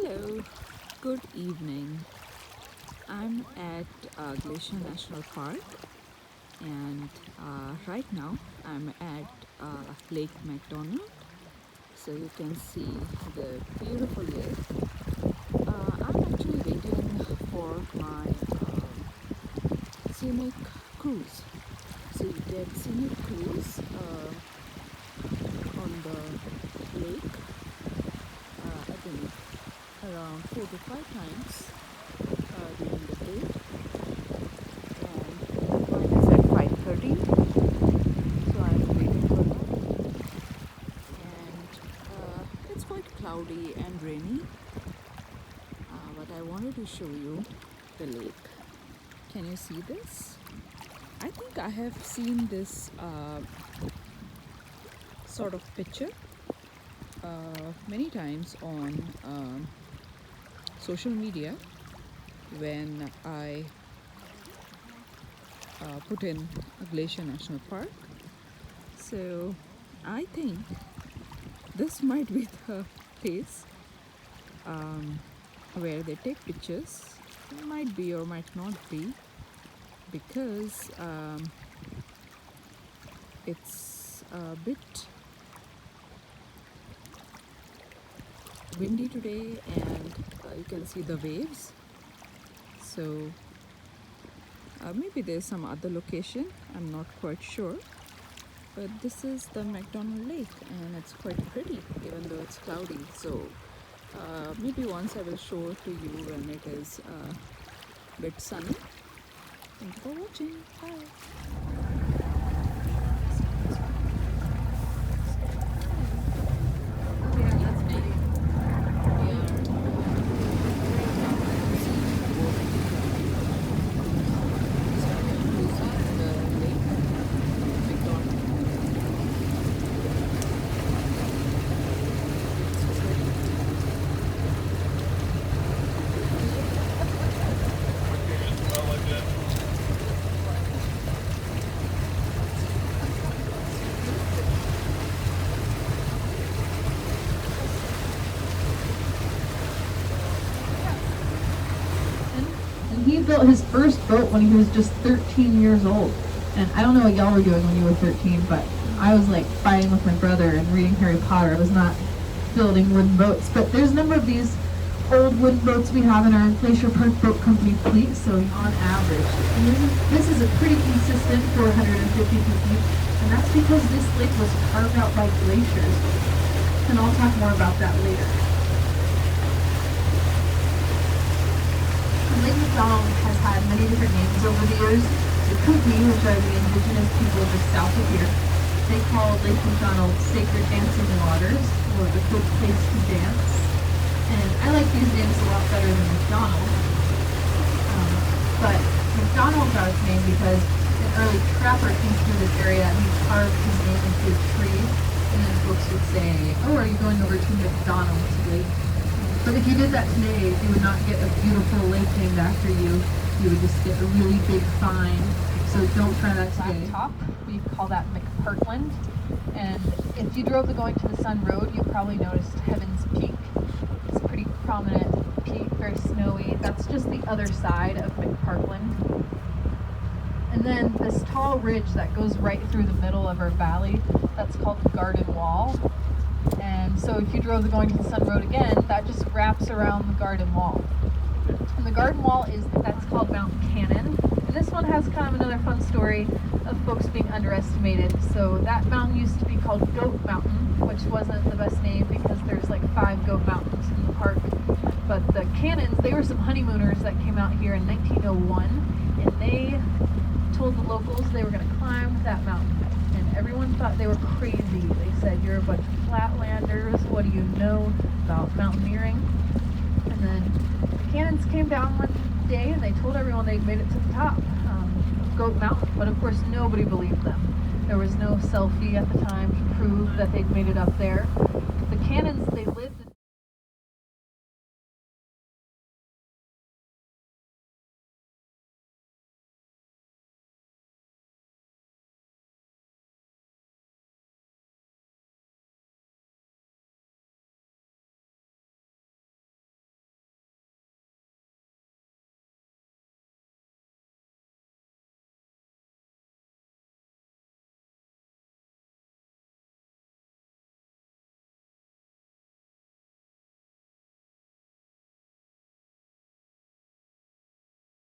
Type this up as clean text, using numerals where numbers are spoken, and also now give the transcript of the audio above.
Hello, good evening. I'm at Glacier National Park, and right now I'm at Lake McDonald. So you can see the beautiful lake. I'm actually waiting for my scenic cruise. So you get scenic cruise on the lake, I think around 4 to 5 times during the day, and mine is at 5:30, so I'm waiting for that. And it's quite cloudy and rainy, but I wanted to show you the lake. Can you see this? I think I have seen this sort of picture many times on social media when I put in Glacier National Park. So I think this might be the place where they take pictures. It might be or might not be, because it's a bit windy today, and you can see the waves. So maybe there's some other location, I'm not quite sure, but this is the McDonald Lake and it's quite pretty even though it's cloudy. So maybe once I will show it to you when it is a bit sunny. Thank you for watching. Bye. He built his first boat when he was just 13 years old. And I don't know what y'all were doing when you were 13, but I was like fighting with my brother and reading Harry Potter. I was not building wooden boats. But there's a number of these old wooden boats we have in our Glacier Park Boat Company fleet, so on average. This is a pretty consistent 452 feet, and that's because this lake was carved out by glaciers. And I'll talk more about that later. Lake McDonald has had many different names over the years. The Kootenai, which are the indigenous people just south of here, they call Lake McDonald Sacred Dancing Waters, or the good place to dance. And I like these names a lot better than McDonald. But McDonald got its name because an early trapper came through this area and he carved his name into a tree. And then folks would say, "Oh, are you going over to McDonald's Lake?" But if you did that today, you would not get a beautiful lake named after you. You would just get a really big fine. So don't try that today. Top, we call that McPartland. And if you drove the Going to the Sun Road, you probably noticed Heaven's Peak. It's a pretty prominent peak, very snowy. That's just the other side of McPartland. And then this tall ridge that goes right through the middle of our valley, that's called the Garden Wall. And so if you drove the Going to the Sun Road again, that just wraps around the Garden Wall. And the Garden Wall that's called Mount Cannon. And this one has kind of another fun story of folks being underestimated. So that mountain used to be called Goat Mountain, which wasn't the best name because there's like 5 goat mountains in the park. But the Cannons, they were some honeymooners that came out here in 1901, and they told the locals they were going to climb that mountain. And everyone thought they were crazy. They said, "You're a bunch of flatlanders, what do you know about mountaineering?" And then the Cannons came down one day and they told everyone they'd made it to the top of Goat Mountain. But of course nobody believed them. There was no selfie at the time to prove that they'd made it up there.